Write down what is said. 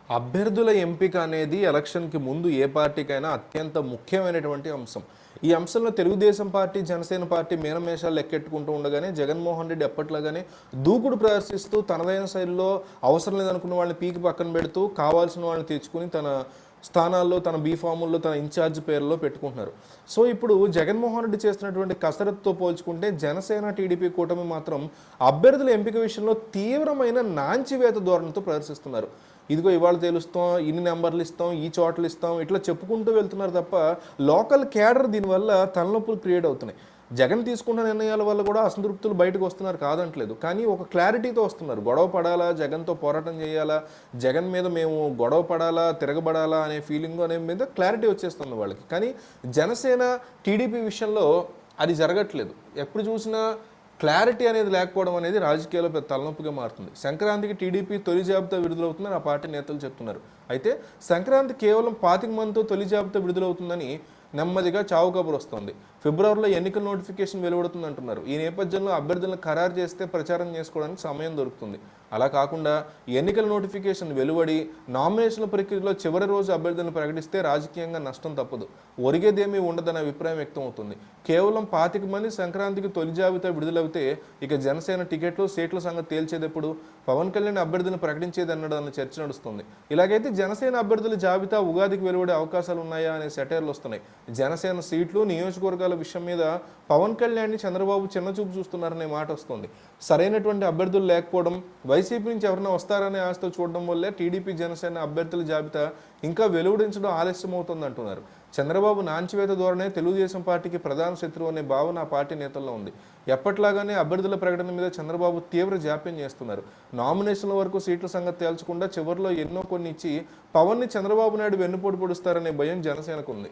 అభ్యర్థుల ఎంపిక అనేది ఎలక్షన్‌కి ముందు ఏ పార్టీకైనా అత్యంత ముఖ్యమైనటువంటి అంశం. ఈ అంశంలో తెలుగుదేశం పార్టీ, జనసేన పార్టీ మీనమేషాలు లెక్కెట్టుకుంటూ ఉండగానే జగన్మోహన్ రెడ్డి ఎప్పట్లాగానే దూకుడు ప్రదర్శిస్తూ తనదైన శైలిలో అవసరం లేదనుకున్న వాళ్ళని పీకి పక్కన పెడుతూ కావాల్సిన వాళ్ళని తెచ్చుకొని తన స్థానాల్లో, తన బీఫాముల్లో, తన ఇన్ఛార్జ్ పేర్లలో పెట్టుకుంటున్నారు. సో ఇప్పుడు జగన్మోహన్ రెడ్డి చేస్తున్నటువంటి కసరత్తుతో పోల్చుకుంటే జనసేన, టీడీపీ కూటమి మాత్రం అభ్యర్థుల ఎంపిక విషయంలో తీవ్రమైన నాంచివేత ధోరణితో ప్రదర్శిస్తున్నారు. ఇదిగో ఇవాళ తేలుస్తాం, ఇన్ని నెంబర్లు ఇస్తాం, ఈ చోట్ల ఇస్తాం, ఇట్లా చెప్పుకుంటూ వెళ్తున్నారు తప్ప లోకల్ క్యాడర్ దీనివల్ల తలనొప్పులు క్రియేట్ అవుతున్నాయి. జగన్ తీసుకున్న నిర్ణయాల వల్ల కూడా అసంతృప్తులు బయటకు వస్తున్నారు కాదంటలేదు. కానీ ఒక క్లారిటీతో వస్తున్నారు. గొడవ పడాలా, జగన్తో పోరాటం చేయాలా, జగన్ మీద మేము గొడవ పడాలా, తిరగబడాలా అనే ఫీలింగ్ అనే మీద క్లారిటీ వచ్చేస్తుంది వాళ్ళకి. కానీ జనసేన, టీడీపీ విషయంలో అది జరగట్లేదు. ఎప్పుడు చూసినా క్లారిటీ అనేది లేకపోవడం అనేది రాజకీయాల్లో పెద్ద తలనొప్పిగా మారుతుంది. సంక్రాంతికి టీడీపీ తొలి జాబితా విడుదలవుతుందని ఆ పార్టీ నేతలు చెప్తున్నారు. అయితే సంక్రాంతి కేవలం 25 మందితో తొలి జాబితా విడుదలవుతుందని నెమ్మదిగా చావు కబురు వస్తుంది. ఫిబ్రవరిలో ఎన్నికల నోటిఫికేషన్ వెలువడుతుంది అంటున్నారు. ఈ నేపథ్యంలో అభ్యర్థులను ఖరారు చేస్తే ప్రచారం చేసుకోవడానికి సమయం దొరుకుతుంది. అలా కాకుండా ఎన్నికల నోటిఫికేషన్ వెలువడి నామినేషన్ల ప్రక్రియలో చివరి రోజు అభ్యర్థులను ప్రకటిస్తే రాజకీయంగా నష్టం తప్పదు, ఒరిగేదేమీ ఉండదన్న అభిప్రాయం వ్యక్తం అవుతుంది. కేవలం 25 మంది సంక్రాంతికి తొలి జాబితా విడుదలవుతే ఇక జనసేన టికెట్లు, సీట్ల సంగతి తేల్చేటప్పుడు పవన్ కళ్యాణ్ అభ్యర్థిని ప్రకటించేది అన్న చర్చ నడుస్తుంది. ఇలాగైతే జనసేన అభ్యర్థుల జాబితా ఉగాదికి వెలువడే అవకాశాలు ఉన్నాయా అనే సెటైర్లు వస్తున్నాయి. జనసేన సీట్లు, నియోజకవర్గాల విషయం మీద పవన్ కళ్యాణ్ని చంద్రబాబు చిన్నచూపు చూస్తున్నారనే మాట వస్తుంది. సరైనటువంటి అభ్యర్థులు లేకపోవడం, వైసీపీ నుంచి ఎవరైనా వస్తారనే ఆశతో చూడడం వల్లే టీడీపీ, జనసేన అభ్యర్థుల జాబితా ఇంకా వెలువడించడం ఆలస్యం అవుతుంది అంటున్నారు. చంద్రబాబు నాంచివేత ధోరణే తెలుగుదేశం పార్టీకి ప్రధాన శత్రువు అనే భావన ఆ పార్టీ నేతల్లో ఉంది. ఎప్పట్లాగానే అభ్యర్థుల ప్రకటన మీద చంద్రబాబు తీవ్ర జాప్యం చేస్తున్నారు. నామినేషన్ల వరకు సీట్ల సంగతి తేల్చకుండా చివరిలో ఎన్నో కొన్ని ఇచ్చి పవన్ని చంద్రబాబు నాయుడు వెన్నుపోటు పొడుస్తారనే భయం జనసేనకు ఉంది.